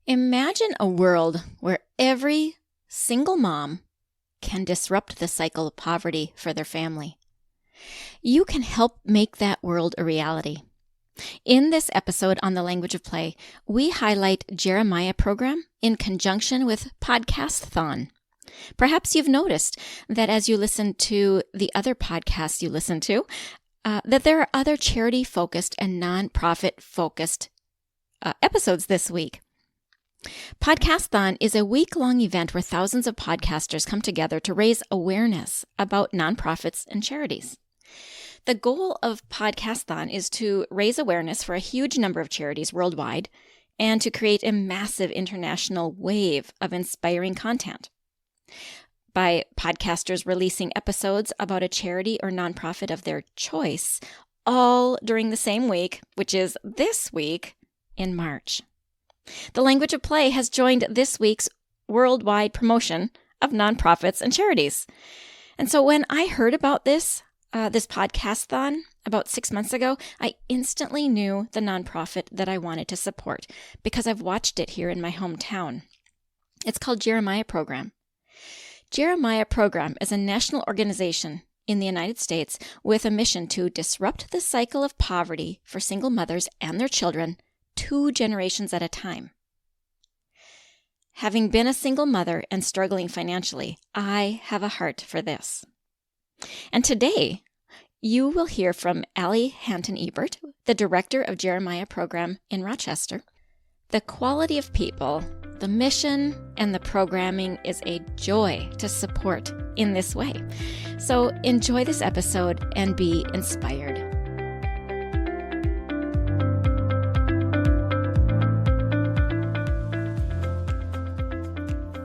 Imagine a world where every single mom can disrupt the cycle of poverty for their family. You can help make that world a reality. In this episode on the language of play, we highlight Jeremiah program in conjunction with Podcasthon. Perhaps you've noticed that as you listen to the other podcasts you listen to, that there are other charity-focused and non-profit-focused episodes this week. Podcasthon is a week-long event where thousands of podcasters come together to raise awareness about nonprofits and charities. The goal of Podcasthon is to raise awareness for a huge number of charities worldwide and to create a massive international wave of inspiring content. By podcasters releasing episodes about a charity or nonprofit of their choice, all during the same week, which is this week in March. The Language of Play has joined this week's worldwide promotion of nonprofits and charities. And so when I heard about this Podcasthon about 6 months ago, I instantly knew the nonprofit that I wanted to support because I've watched it here in my hometown. It's called Jeremiah Program. Jeremiah Program is a national organization in the United States with a mission to disrupt the cycle of poverty for single mothers and their children 2 generations at a time. Having been a single mother and struggling financially, I have a heart for this. And today, you will hear from Ally Hanten Ebert, the director of Jeremiah Program in Rochester. The quality of people, the mission, and the programming is a joy to support in this way. So enjoy this episode and be inspired.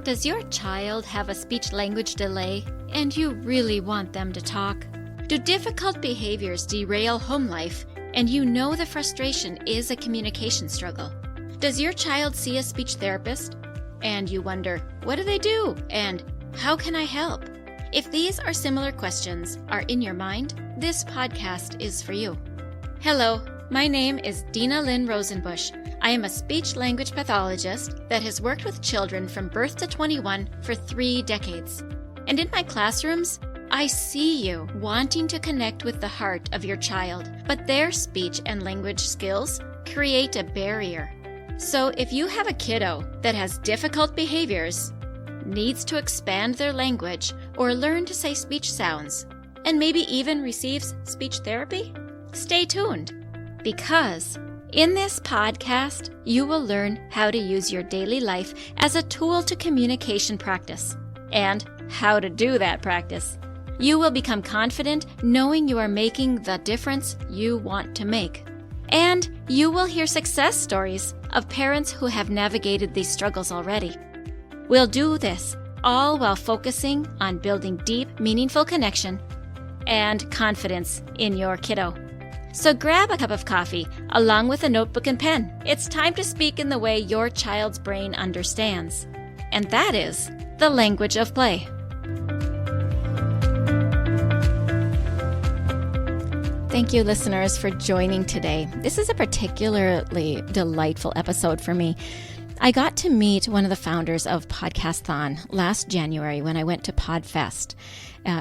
Does your child have a speech-language delay and you really want them to talk? Do difficult behaviors derail home life and you know the frustration is a communication struggle? Does your child see a speech therapist and you wonder, what do they do and how can I help? If these or similar questions are in your mind, this podcast is for you. Hello, my name is Dinalynn Rosenbusch. I am a speech-language pathologist that has worked with children from birth to 21 for 3 decades. And in my classrooms, I see you wanting to connect with the heart of your child, but their speech and language skills create a barrier. So if you have a kiddo that has difficult behaviors, needs to expand their language or learn to say speech sounds, and maybe even receives speech therapy, stay tuned. Because in this podcast, you will learn how to use your daily life as a tool to communication practice and how to do that practice. You will become confident knowing you are making the difference you want to make. And you will hear success stories of parents who have navigated these struggles already. We'll do this all while focusing on building deep, meaningful connection and confidence in your kiddo. So grab a cup of coffee along with a notebook and pen. It's time to speak in the way your child's brain understands. And that is the language of play. Thank you, listeners, for joining today. This is a particularly delightful episode for me. I got to meet one of the founders of Podcasthon last January when I went to Podfest.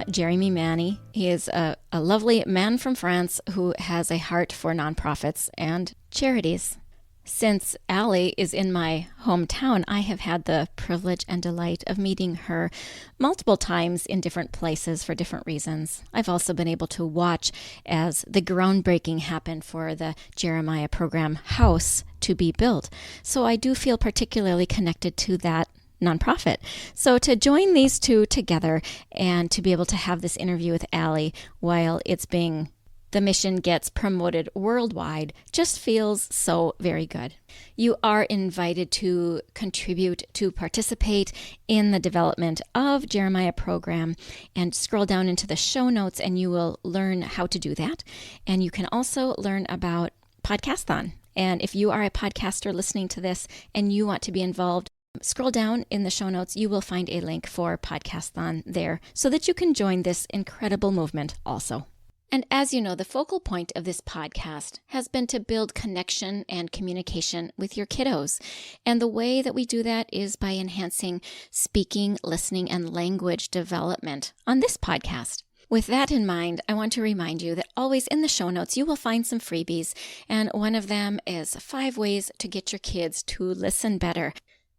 Jeremy Manny. He is a lovely man from France who has a heart for nonprofits and charities. Since Ally is in my hometown, I have had the privilege and delight of meeting her multiple times in different places for different reasons. I've also been able to watch as the groundbreaking happened for the Jeremiah Program house to be built. So I do feel particularly connected to that nonprofit. So to join these two together and to be able to have this interview with Ally while the mission gets promoted worldwide just feels so very good. You are invited to contribute, to participate in the development of Jeremiah Program, and scroll down into the show notes and you will learn how to do that. And you can also learn about Podcasthon. And if you are a podcaster listening to this and you want to be involved, scroll down in the show notes. You will find a link for Podcasthon there so that you can join this incredible movement also. And as you know, the focal point of this podcast has been to build connection and communication with your kiddos. And the way that we do that is by enhancing speaking, listening, and language development on this podcast. With that in mind, I want to remind you that always in the show notes, you will find some freebies. And one of them is 5 ways to get your kids to listen better.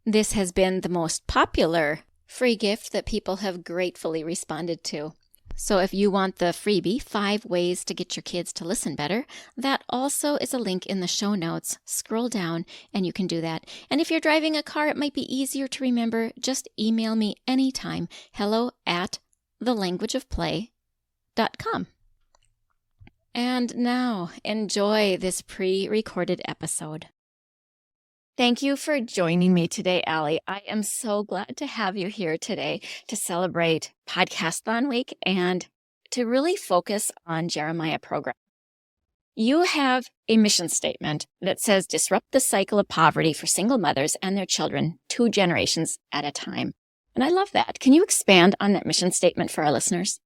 This has been the most popular free gift that people have gratefully responded to. So if you want the freebie, 5 ways to get your kids to listen better, that also is a link in the show notes. Scroll down and you can do that. And if you're driving a car, it might be easier to remember. Just email me anytime, hello@thelanguageofplay.com. And now, enjoy this pre-recorded episode. Thank you for joining me today, Ally. I am so glad to have you here today to celebrate Podcasthon Week and to really focus on Jeremiah program. You have a mission statement that says disrupt the cycle of poverty for single mothers and their children 2 generations at a time. And I love that. Can you expand on that mission statement for our listeners?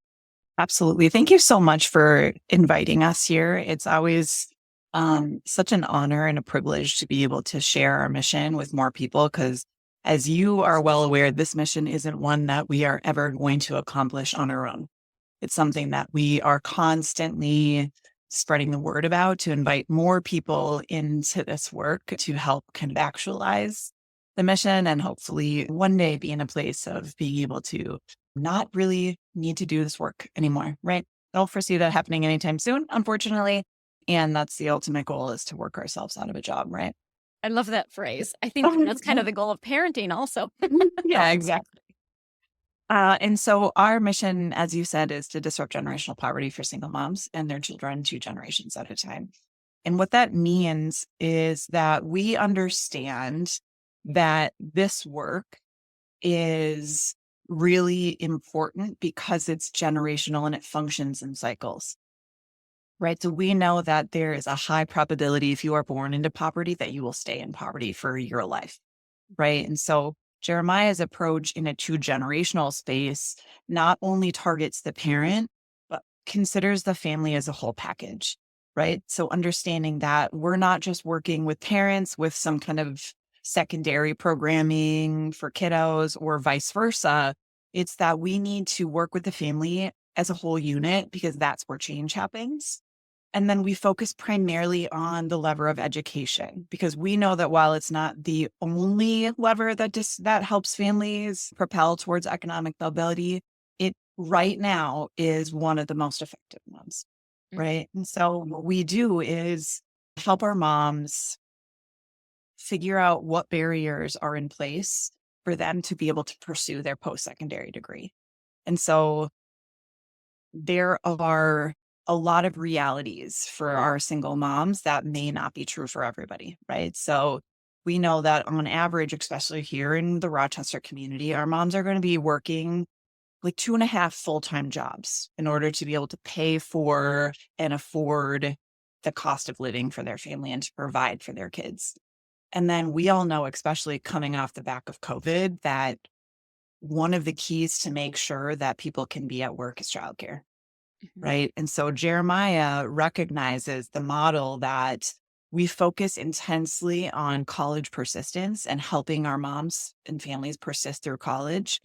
Absolutely. Thank you so much for inviting us here. It's always such an honor and a privilege to be able to share our mission with more people because, as you are well aware, this mission isn't one that we are ever going to accomplish on our own. It's something that we are constantly spreading the word about to invite more people into this work to help kind of actualize the mission and hopefully one day be in a place of being able to not really need to do this work anymore, right? Don't foresee that happening anytime soon, unfortunately. And that's the ultimate goal, is to work ourselves out of a job, right? I love that phrase. I think that's kind of the goal of parenting also. Yeah, exactly. And so our mission, as you said, is to disrupt generational poverty for single moms and their children 2 generations at a time. And what that means is that we understand that this work is really important because it's generational and it functions in cycles. Right. So we know that there is a high probability if you are born into poverty that you will stay in poverty for your life. Right. And so Jeremiah's approach in a 2-generational space not only targets the parent, but considers the family as a whole package. Right. So understanding that we're not just working with parents with some kind of secondary programming for kiddos or vice versa. It's that we need to work with the family as a whole unit because that's where change happens. And then we focus primarily on the lever of education because we know that while it's not the only lever that helps families propel towards economic mobility, it right now is one of the most effective ones, right? And so what we do is help our moms figure out what barriers are in place for them to be able to pursue their post-secondary degree. And so there are a lot of realities for our single moms that may not be true for everybody, right? So we know that on average, especially here in the Rochester community, our moms are going to be working like 2.5 full-time jobs in order to be able to pay for and afford the cost of living for their family and to provide for their kids. And then we all know, especially coming off the back of COVID, that one of the keys to make sure that people can be at work is childcare. Right. And so Jeremiah recognizes the model that we focus intensely on college persistence and helping our moms and families persist through college.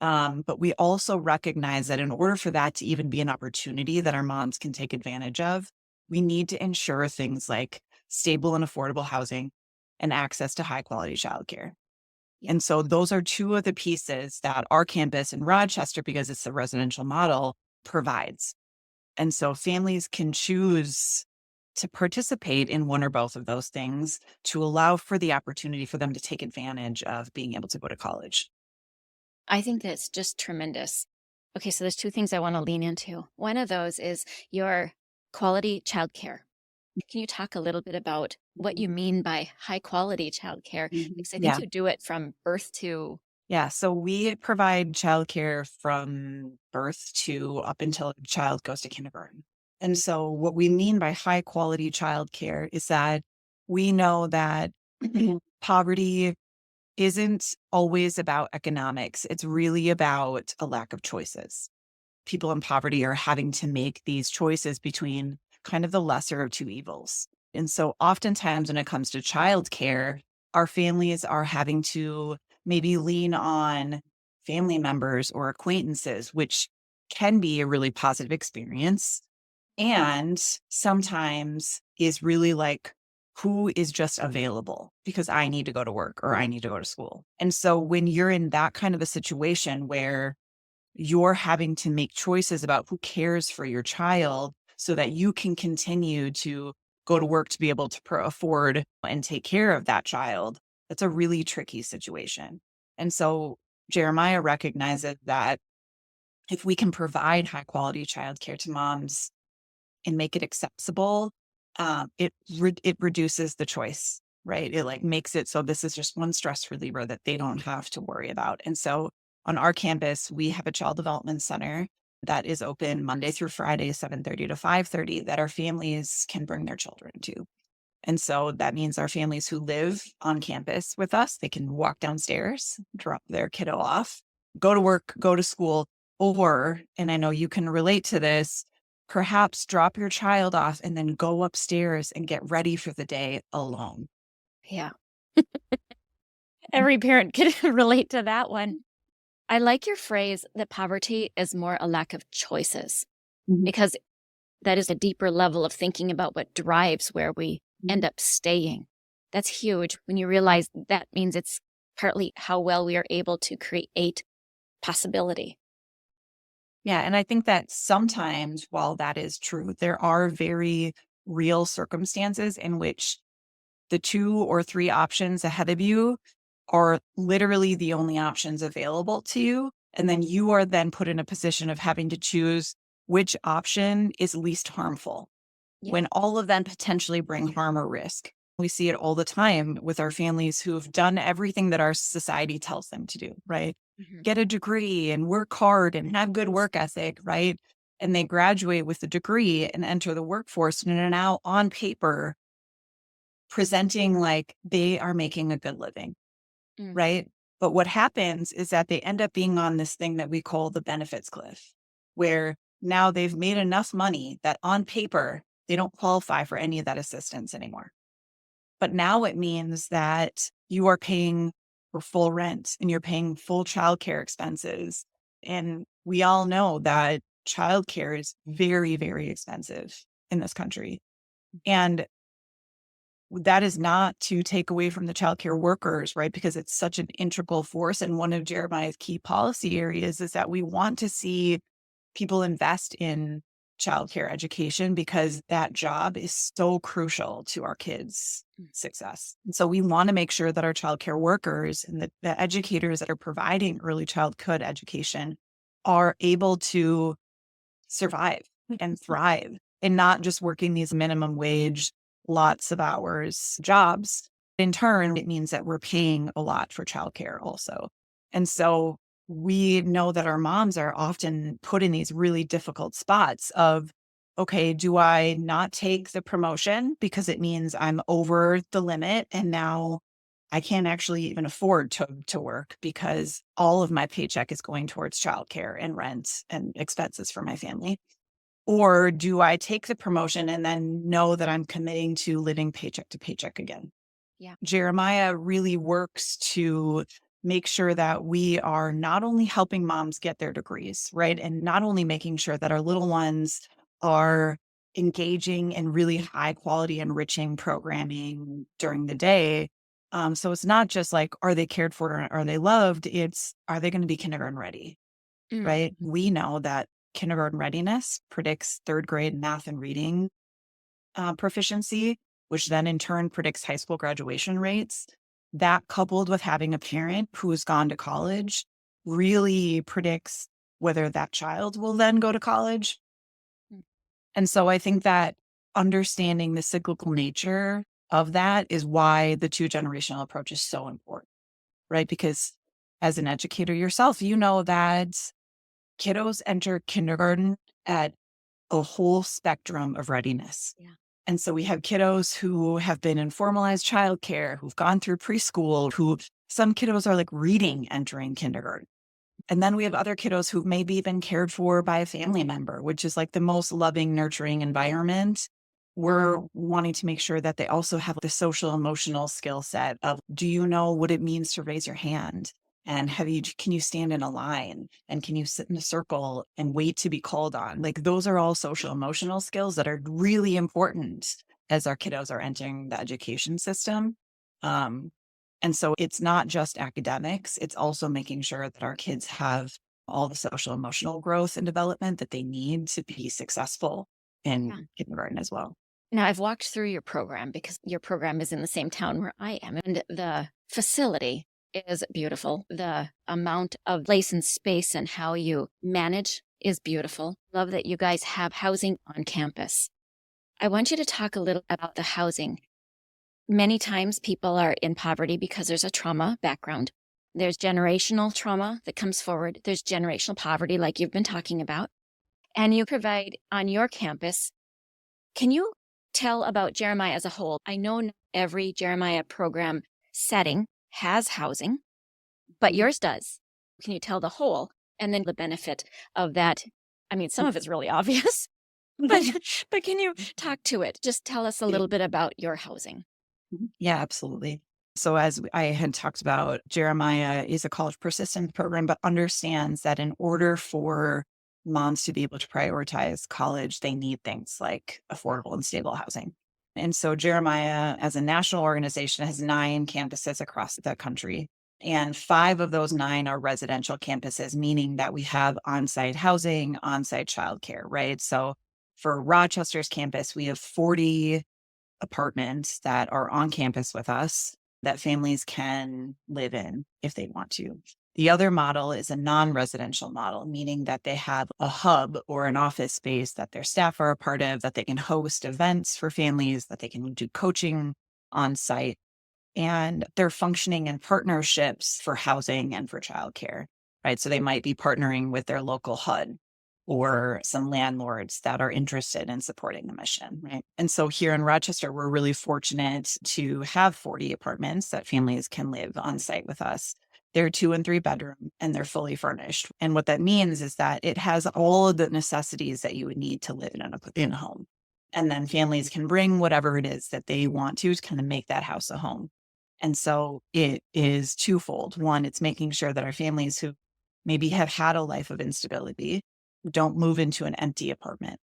But we also recognize that in order for that to even be an opportunity that our moms can take advantage of, we need to ensure things like stable and affordable housing and access to high quality childcare. And so those are 2 of the pieces that our campus in Rochester, because it's the residential model, provides. And so families can choose to participate in one or both of those things to allow for the opportunity for them to take advantage of being able to go to college. I think that's just tremendous. Okay, so there's 2 things I want to lean into. One of those is your quality childcare. Can you talk a little bit about what you mean by high quality childcare? Because I think you do it from birth to... Yeah, so we provide childcare from birth to up until a child goes to kindergarten. And so what we mean by high quality childcare is that we know that poverty isn't always about economics. It's really about a lack of choices. people in poverty are having to make these choices between kind of the lesser of two evils. And so oftentimes when it comes to childcare, our families are having to maybe lean on family members or acquaintances, which can be a really positive experience. And sometimes is really like, who is just available because I need to go to work or I need to go to school. And so when you're in that kind of a situation where you're having to make choices about who cares for your child so that you can continue to go to work to be able to afford and take care of that child, that's a really tricky situation. And so Jeremiah recognizes that if we can provide high quality childcare to moms and make it accessible, it reduces the choice, right? It like makes it so this is just one stress reliever that they don't have to worry about. And so on our campus, we have a child development center that is open Monday through Friday, 7:30 to 5:30, that our families can bring their children to. And so that means our families who live on campus with us, they can walk downstairs, drop their kiddo off, go to work, go to school, or, and I know you can relate to this, perhaps drop your child off and then go upstairs and get ready for the day alone. Yeah. Every parent can relate to that one. I like your phrase that poverty is more a lack of choices, because that is a deeper level of thinking about what drives where we end up staying. That's huge when you realize that means it's partly how well we are able to create possibility. Yeah. And I think that sometimes while that is true, there are very real circumstances in which the 2 or 3 options ahead of you are literally the only options available to you. And then you are then put in a position of having to choose which option is least harmful when all of them potentially bring harm or risk. We see it all the time with our families who've done everything that our society tells them to do, right? Get a degree and work hard and have good work ethic, right? And they graduate with a degree and enter the workforce and are now on paper presenting like they are making a good living, right? But what happens is that they end up being on this thing that we call the benefits cliff, where now they've made enough money that on paper, they don't qualify for any of that assistance anymore. But now it means that you are paying for full rent and you're paying full childcare expenses. And we all know that childcare is very, very expensive in this country. And that is not to take away from the childcare workers, right? Because it's such an integral force. And one of Jeremiah's key policy areas is that we want to see people invest in childcare education because that job is so crucial to our kids' success. And so we want to make sure that our childcare workers and the educators that are providing early childhood education are able to survive and thrive and not just working these minimum wage, lots of hours jobs. In turn, it means that we're paying a lot for childcare also. And so we know that our moms are often put in these really difficult spots of, okay, do I not take the promotion because it means I'm over the limit and now I can't actually even afford to work because all of my paycheck is going towards childcare and rent and expenses for my family? Or do I take the promotion and then know that I'm committing to living paycheck to paycheck again? Yeah. Jeremiah really works to make sure that we are not only helping moms get their degrees, right? And not only making sure that our little ones are engaging in really high quality, enriching programming during the day. So it's not just like, are they cared for or are they loved? It's, are they going to be kindergarten ready, right? We know that kindergarten readiness predicts third grade math and reading proficiency, which then in turn predicts high school graduation rates. That coupled with having a parent who has gone to college really predicts whether that child will then go to college. And so I think that understanding the cyclical nature of that is why the 2-generational approach is so important, right? Because as an educator yourself, you know that kiddos enter kindergarten at a whole spectrum of readiness. Yeah. And so we have kiddos who have been in formalized childcare, who've gone through preschool, who some kiddos are like reading entering kindergarten. And then we have other kiddos who've maybe been cared for by a family member, which is like the most loving, nurturing environment. We're wanting to make sure that they also have the social emotional skill set of, do you know what it means to raise your hand? And can you stand in a line? And can you sit in a circle and wait to be called on? Like those are all social emotional skills that are really important as our kiddos are entering the education system. And so it's not just academics, it's also making sure that our kids have all the social emotional growth and development that they need to be successful in kindergarten as well. Now, I've walked through your program because your program is in the same town where I am, and the facility is beautiful. The amount of place and space and how you manage is beautiful. Love that you guys have housing on campus. I want you to talk a little about the housing. Many times people are in poverty because there's a trauma background. There's generational trauma that comes forward. There's generational poverty, like you've been talking about. And you provide on your campus. Can you tell about Jeremiah as a whole? I know not every Jeremiah program setting has housing, but yours does. Can you tell the whole and then the benefit of that? I mean, some of it's really obvious, but can you talk to it? Just tell us a little bit about your housing. Yeah, absolutely. So as I had talked about, Jeremiah is a college persistence program, but understands that in order for moms to be able to prioritize college, they need things like affordable and stable housing. And so Jeremiah, as a national organization, has 9 campuses across the country. And 5 of those 9 are residential campuses, meaning that we have on-site housing, on-site childcare, right? So for Rochester's campus, we have 40 apartments that are on campus with us that families can live in if they want to. The other model is a non-residential model, meaning that they have a hub or an office space that their staff are a part of, that they can host events for families, that they can do coaching on site. And they're functioning in partnerships for housing and for childcare, right? So they might be partnering with their local HUD or some landlords that are interested in supporting the mission, right? And so here in Rochester, we're really fortunate to have 40 apartments that families can live on site with us. They're 2 and 3 bedroom and they're fully furnished. And what that means is that it has all of the necessities that you would need to live in a home. And then families can bring whatever it is that they want to kind of make that house a home. And so it is twofold. One, it's making sure that our families who maybe have had a life of instability don't move into an empty apartment,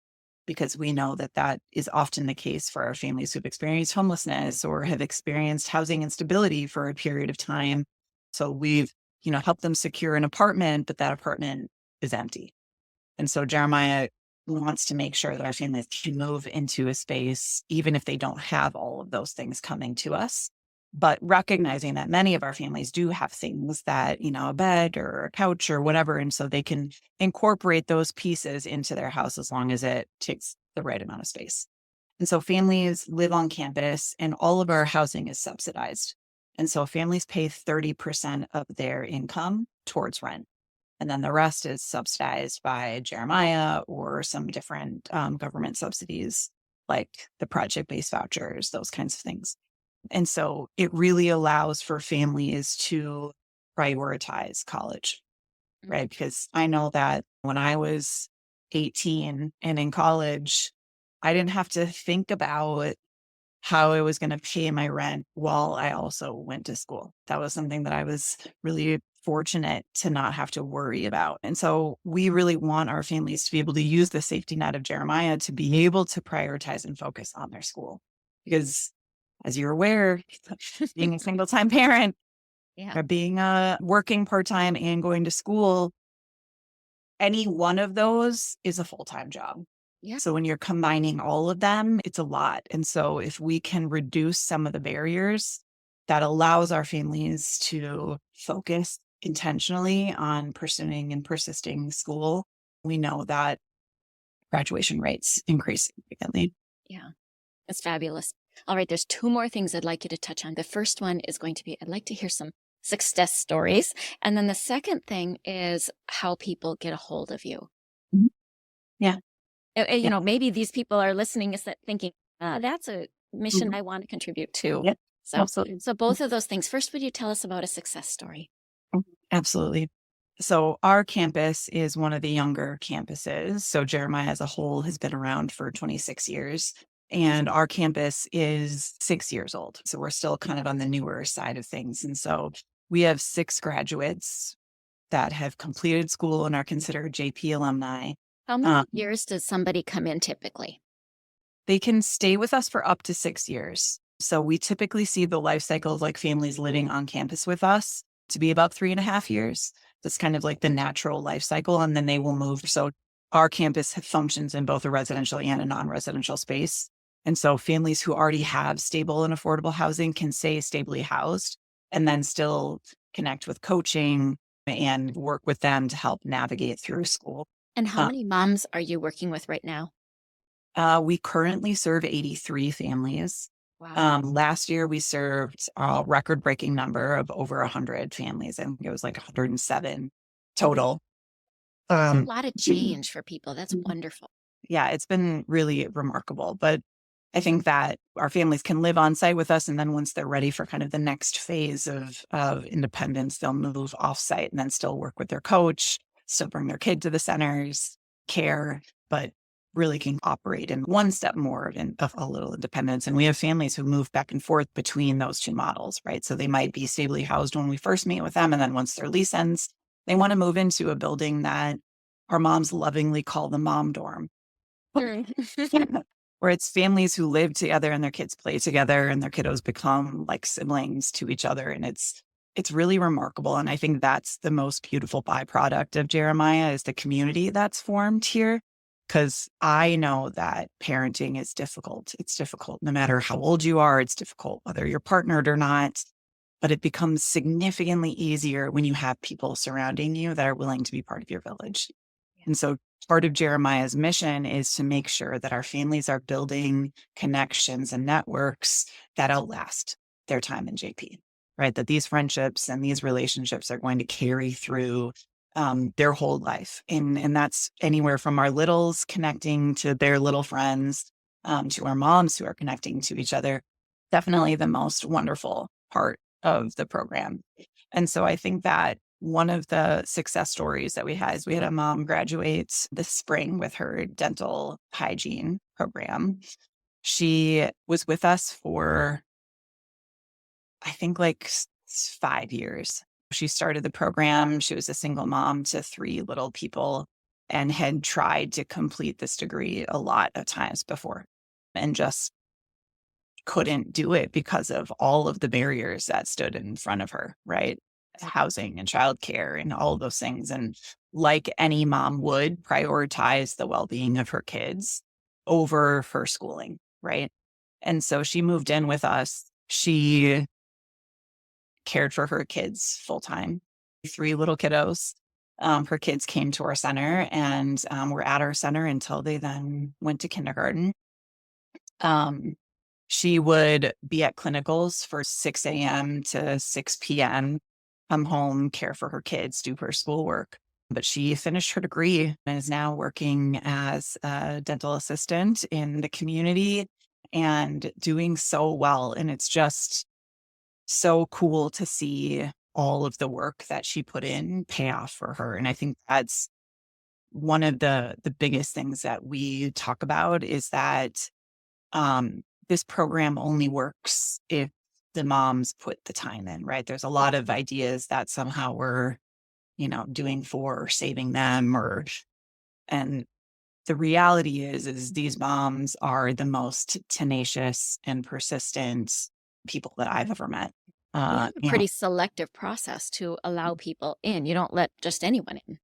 because we know that that is often the case for our families who've experienced homelessness or have experienced housing instability for a period of time. So we've, helped them secure an apartment, but that apartment is empty. And so Jeremiah wants to make sure that our families can move into a space, even if they don't have all of those things coming to us. But recognizing that many of our families do have things that, a bed or a couch or whatever. And so they can incorporate those pieces into their house as long as it takes the right amount of space. And so families live on campus and all of our housing is subsidized. And so families pay 30% of their income towards rent. And then the rest is subsidized by Jeremiah or some different government subsidies, like the project-based vouchers, those kinds of things. And so it really allows for families to prioritize college, right? Because I know that when I was 18 and in college, I didn't have to think about how I was going to pay my rent while I also went to school. That was something that I was really fortunate to not have to worry about. And so we really want our families to be able to use the safety net of Jeremiah to be able to prioritize and focus on their school. Because as you're aware, being a single-time parent, or being working part-time and going to school, any one of those is a full-time job. Yeah. So when you're combining all of them, it's a lot. And so if we can reduce some of the barriers, that allows our families to focus intentionally on pursuing and persisting school, we know that graduation rates increase significantly. Yeah, that's fabulous. All right, there's 2 more things I'd like you to touch on. The first one is going to be, I'd like to hear some success stories. And then the second thing is how people get a hold of you. Mhm. Yeah. Maybe these people are listening is thinking, that's a mission I want to contribute to. Yep. So, Absolutely. so both of those things. First, would you tell us about a success story? Absolutely. So our campus is one of the younger campuses. So Jeremiah as a whole has been around for 26 years. And our campus is 6 years old. So we're still kind of on the newer side of things. And so we have 6 graduates that have completed school and are considered JP alumni. How Um, many years does somebody come in typically? They can stay with us for up to 6 years. So we typically see the life cycle of like families living on campus with us to be about 3.5 years. That's kind of like the natural life cycle. And then they will move. So our campus functions in both a residential and a non-residential space. And so families who already have stable and affordable housing can stay stably housed and then still connect with coaching and work with them to help navigate through school. And how many moms are you working with right now? We currently serve 83 families. Wow. Last year, we served a record-breaking number of over 100 families. I think it was like 107 total. That's a lot of change for people. That's wonderful. Yeah, it's been really remarkable. But I think that our families can live on site with us. And then once they're ready for kind of the next phase of independence, they'll move off site and then still work with their coach, still bring their kid to the centers, care, but really can operate in one step more of a little independence. And we have families who move back and forth between those two models, right? So they might be stably housed when we first meet with them. And then once their lease ends, they want to move into a building that our moms lovingly call the mom dorm. Where it's families who live together and their kids play together and their kiddos become like siblings to each other. And it's really remarkable. And I think that's the most beautiful byproduct of Jeremiah is the community that's formed here. Because I know that parenting is difficult. It's difficult no matter how old you are. It's difficult whether you're partnered or not. But it becomes significantly easier when you have people surrounding you that are willing to be part of your village. And so part of Jeremiah's mission is to make sure that our families are building connections and networks that outlast their time in JP, right? That these friendships and these relationships are going to carry through their whole life. And that's anywhere from our littles connecting to their little friends, to our moms who are connecting to each other. Definitely the most wonderful part of the program. And so I think that one of the success stories that we had is we had a mom graduate this spring with her dental hygiene program. She was with us for, I think, like 5 years. She started the program. She was a single mom to 3 little people and had tried to complete this degree a lot of times before and just couldn't do it because of all of the barriers that stood in front of her, right? Housing and childcare and all of those things. And like any mom would, prioritize the well-being of her kids over her schooling, right? And so she moved in with us. She cared for her kids full time, 3 little kiddos. Her kids came to our center and were at our center until they then went to kindergarten. She would be at clinicals for 6 a.m. to 6 p.m., come home, care for her kids, do her schoolwork. But she finished her degree and is now working as a dental assistant in the community and doing so well. And it's just so cool to see all of the work that she put in pay off for her. And I think that's one of the biggest things that we talk about is that this program only works if the moms put the time in, right? There's a lot of ideas that somehow we're, doing for or saving them and the reality is these moms are the most tenacious and persistent people that I've ever met. You have a pretty selective process to allow people in. You don't let just anyone in.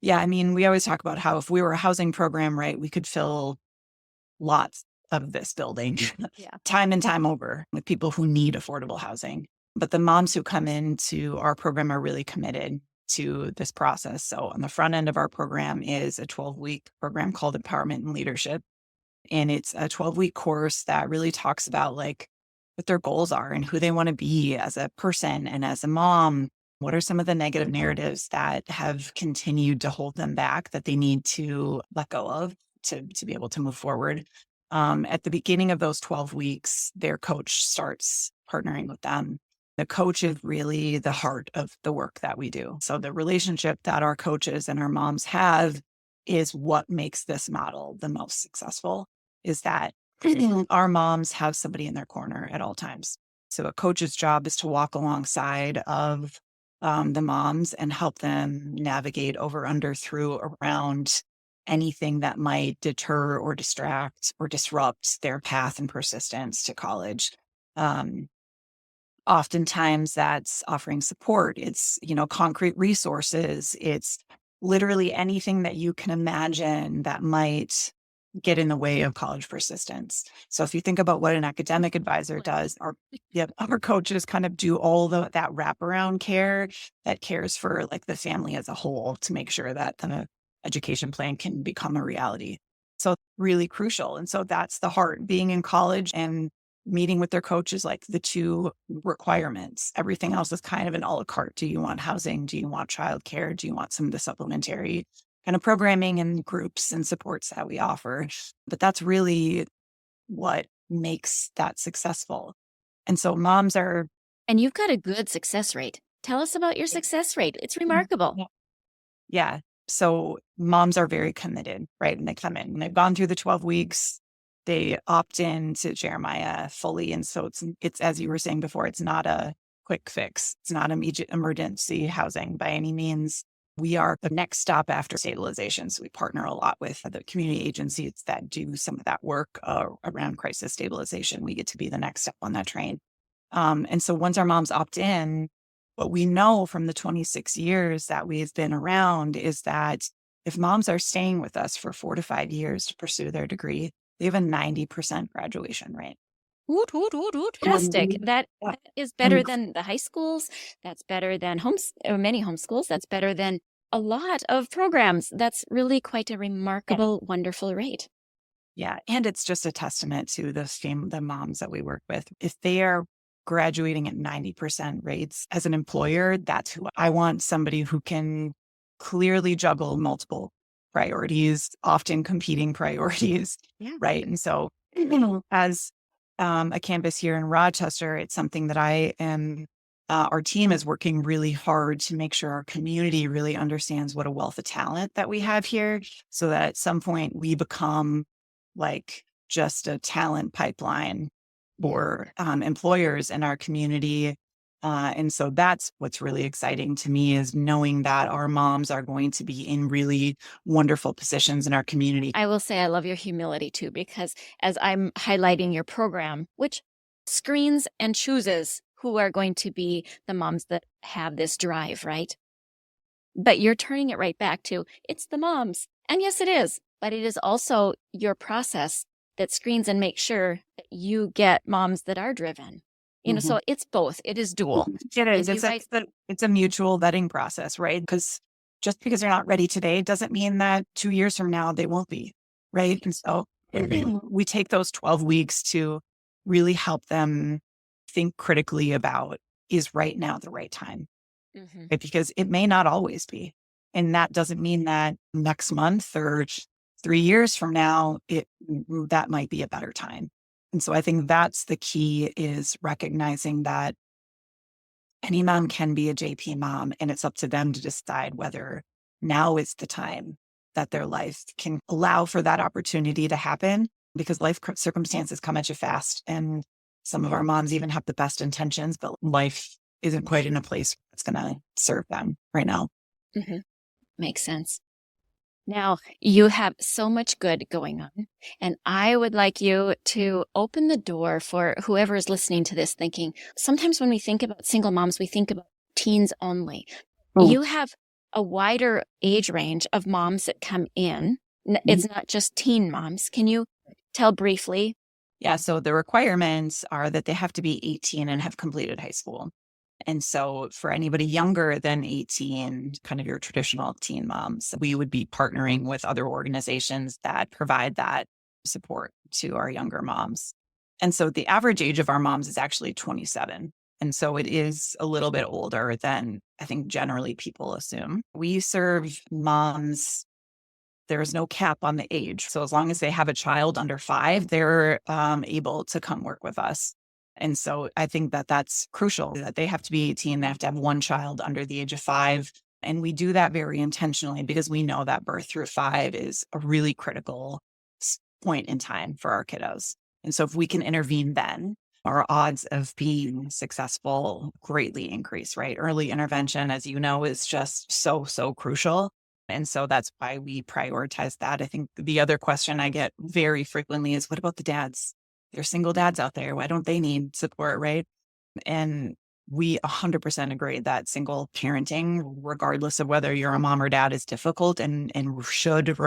Yeah. I mean, we always talk about how if we were a housing program, right, we could fill lots of this building time and time over with people who need affordable housing. But the moms who come into our program are really committed to this process. So on the front end of our program is a 12-week program called Empowerment and Leadership. And it's a 12-week course that really talks about like what their goals are and who they want to be as a person and as a mom. What are some of the negative narratives that have continued to hold them back that they need to let go of to be able to move forward? At the beginning of those 12 weeks, their coach starts partnering with them The coach is really the heart of the work that we do. So the relationship that our coaches and our moms have is what makes this model the most successful, is that our moms have somebody in their corner at all times. So a coach's job is to walk alongside of the moms and help them navigate over, under, through, around anything that might deter or distract or disrupt their path and persistence to college. Um, Oftentimes that's offering support. It's, concrete resources. It's literally anything that you can imagine that might get in the way of college persistence. So if you think about what an academic advisor does, our coaches kind of do all that wraparound care that cares for like the family as a whole to make sure that the education plan can become a reality. So really crucial. And so that's the heart. Being in college and meeting with their coaches, like the two requirements. Everything else is kind of an a la carte. Do you want housing? Do you want childcare? Do you want some of the supplementary kind of programming and groups and supports that we offer? But that's really what makes that successful. And so moms are. And you've got a good success rate. Tell us about your success rate. It's remarkable. Yeah. So moms are very committed, right? And they come in and they've gone through the 12 weeks. They opt in to Jeremiah fully. And so it's, as you were saying before, it's not a quick fix. It's not immediate emergency housing by any means. We are the next stop after stabilization. So we partner a lot with the community agencies that do some of that work around crisis stabilization. We get to be the next step on that train. And so once our moms opt in, what we know from the 26 years that we've been around is that if moms are staying with us for 4 to 5 years to pursue their degree, they have a 90% graduation rate. Fantastic. That is better than the high schools. That's better than many homeschools. That's better than a lot of programs. That's really quite a remarkable, wonderful rate. Yeah. And it's just a testament to the moms that we work with. If they are graduating at 90% rates as an employer, that's who I want. Somebody who can clearly juggle multiple priorities, often competing priorities. Yeah. Right. And so as a campus here in Rochester, it's something that our team is working really hard to make sure our community really understands what a wealth of talent that we have here, so that at some point we become like just a talent pipeline for employers in our community. And so that's what's really exciting to me, is knowing that our moms are going to be in really wonderful positions in our community. I will say I love your humility too, because as I'm highlighting your program, which screens and chooses who are going to be the moms that have this drive, right? But you're turning it right back to, it's the moms. And yes, it is. But it is also your process that screens and makes sure that you get moms that are driven. So it's both. It is dual. It is. It's a mutual vetting process, right? Because just because they're not ready today doesn't mean that 2 years from now they won't be, right? And so we take those 12 weeks to really help them think critically about, is right now the right time? Right? Because it may not always be. And that doesn't mean that next month or 3 years from now, that might be a better time. And so I think that's the key, is recognizing that any mom can be a JP mom, and it's up to them to decide whether now is the time that their life can allow for that opportunity to happen, because life circumstances come at you fast. And some of our moms even have the best intentions, but life isn't quite in a place that's going to serve them right now. Makes sense. Now, you have so much good going on, and I would like you to open the door for whoever is listening to this thinking, sometimes when we think about single moms, we think about teens only. You have a wider age range of moms that come in. It's not just teen moms. Can you tell briefly? Yeah, so the requirements are that they have to be 18 and have completed high school. And so for anybody younger than 18, kind of your traditional teen moms, we would be partnering with other organizations that provide that support to our younger moms. And so the average age of our moms is actually 27. And so it is a little bit older than I think generally people assume. We serve moms. There is no cap on the age. So as long as they have a child under 5, they're able to come work with us. And so I think that that's crucial, that they have to be 18, they have to have one child under the age of 5. And we do that very intentionally because we know that birth through 5 is a really critical point in time for our kiddos. And so if we can intervene then, our odds of being successful greatly increase, right? Early intervention, as you know, is just so, so crucial. And so that's why we prioritize that. I think the other question I get very frequently is, what about the dads? There's single dads out there. Why don't they need support, right? And we 100% agree that single parenting, regardless of whether you're a mom or dad, is difficult and should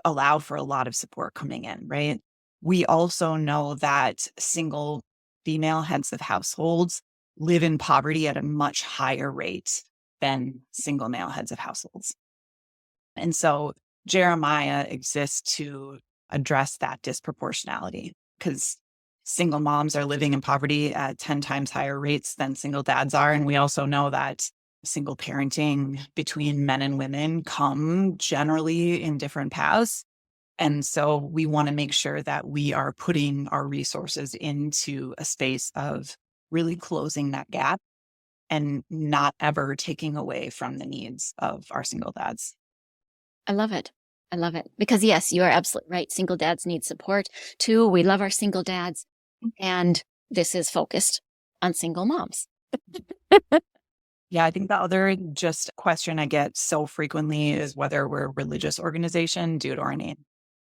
allow for a lot of support coming in, right? We also know that single female heads of households live in poverty at a much higher rate than single male heads of households. And so Jeremiah exists to address that disproportionality, because single moms are living in poverty at 10 times higher rates than single dads are. And we also know that single parenting between men and women come generally in different paths. And so we want to make sure that we are putting our resources into a space of really closing that gap and not ever taking away from the needs of our single dads. I love it. I love it. Because yes, you are absolutely right. Single dads need support too. We love our single dads. And this is focused on single moms. Yeah, I think the other just question I get so frequently is whether we're a religious organization due to our name.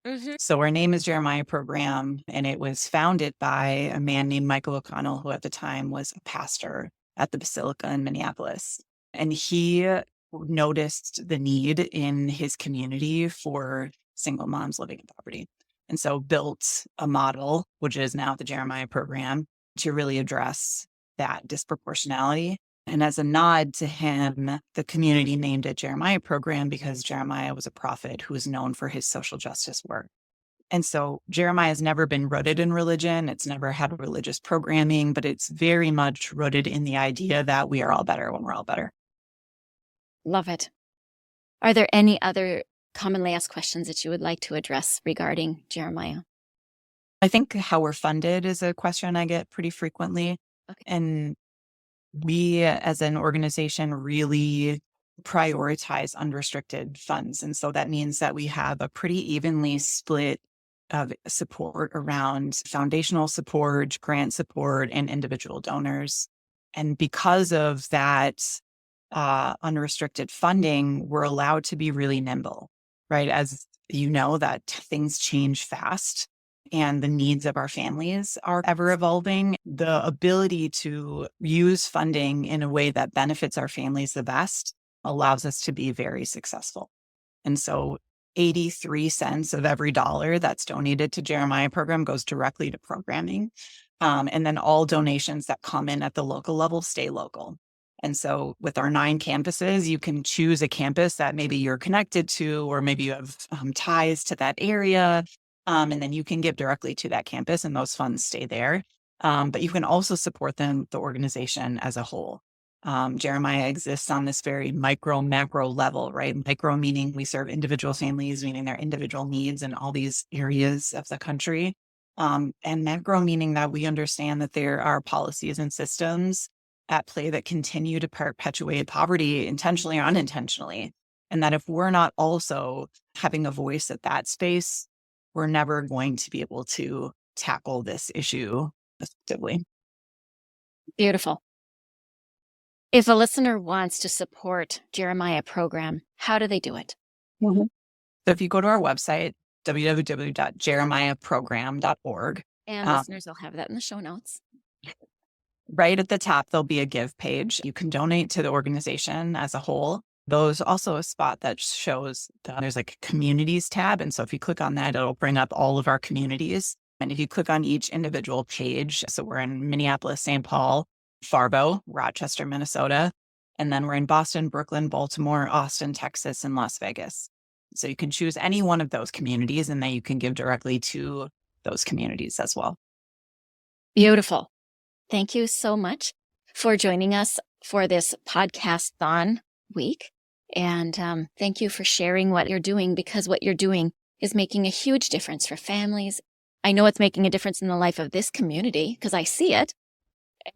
Mm-hmm. So our name is Jeremiah Program, and it was founded by a man named Michael O'Connell, who at the time was a pastor at the Basilica in Minneapolis. And he noticed the need in his community for single moms living in poverty. And so built a model, which is now the Jeremiah Program, to really address that disproportionality. And as a nod to him, the community named it Jeremiah Program because Jeremiah was a prophet who was known for his social justice work. And so Jeremiah has never been rooted in religion. It's never had religious programming, but it's very much rooted in the idea that we are all better when we're all better. Love it. Are there any other commonly asked questions that you would like to address regarding Jeremiah? I think how we're funded is a question I get pretty frequently. Okay. And we as an organization really prioritize unrestricted funds. And so that means that we have a pretty evenly split of support around foundational support, grant support, and individual donors. And because of that unrestricted funding, we're allowed to be really nimble, right? As you know, that things change fast and the needs of our families are ever evolving. The ability to use funding in a way that benefits our families the best allows us to be very successful. And so 83 cents of every dollar that's donated to Jeremiah Program goes directly to programming. And then all donations that come in at the local level stay local. And so with our 9 campuses, you can choose a campus that maybe you're connected to, or maybe you have ties to that area. And then you can give directly to that campus and those funds stay there. But you can also support the organization as a whole. Jeremiah exists on this very micro, macro level, right? Micro meaning we serve individual families, meaning their individual needs in all these areas of the country. And macro meaning that we understand that there are policies and systems at play that continue to perpetuate poverty intentionally or unintentionally. And that if we're not also having a voice at that space, we're never going to be able to tackle this issue effectively. Beautiful. If a listener wants to support Jeremiah Program, how do they do it? Mm-hmm. So if you go to our website, www.jeremiahprogram.org. And listeners will have that in the show notes. Right at the top, there'll be a give page. You can donate to the organization as a whole. There's also a spot that shows there's like a communities tab. And so if you click on that, it'll bring up all of our communities. And if you click on each individual page, so we're in Minneapolis, St. Paul, Fargo, Rochester, Minnesota, and then we're in Boston, Brooklyn, Baltimore, Austin, Texas, and Las Vegas. So you can choose any one of those communities and then you can give directly to those communities as well. Beautiful. Thank you so much for joining us for this Podcasthon week. And thank you for sharing what you're doing, because what you're doing is making a huge difference for families I know it's making a difference in the life of this community because I see it.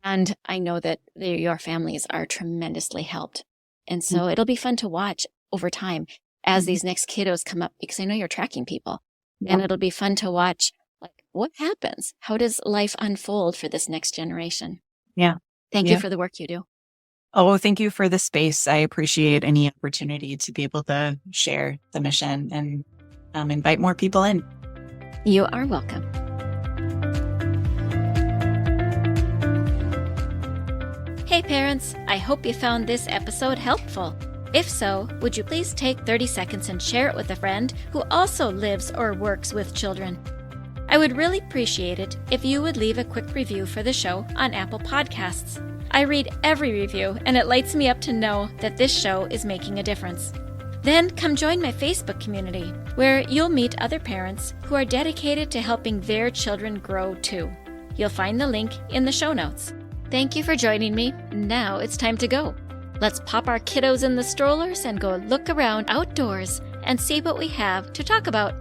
And I know that your families are tremendously helped. And so it'll be fun to watch over time as these next kiddos come up, because I know you're tracking people. And it'll be fun to watch, like, what happens? How does life unfold for this next generation? Yeah. Thank you for the work you do. Oh, thank you for the space. I appreciate any opportunity to be able to share the mission and invite more people in. You are welcome. Hey parents, I hope you found this episode helpful. If so, would you please take 30 seconds and share it with a friend who also lives or works with children? I would really appreciate it if you would leave a quick review for the show on Apple Podcasts. I read every review, and it lights me up to know that this show is making a difference. Then come join my Facebook community, where you'll meet other parents who are dedicated to helping their children grow too. You'll find the link in the show notes. Thank you for joining me. Now it's time to go. Let's pop our kiddos in the strollers and go look around outdoors and see what we have to talk about.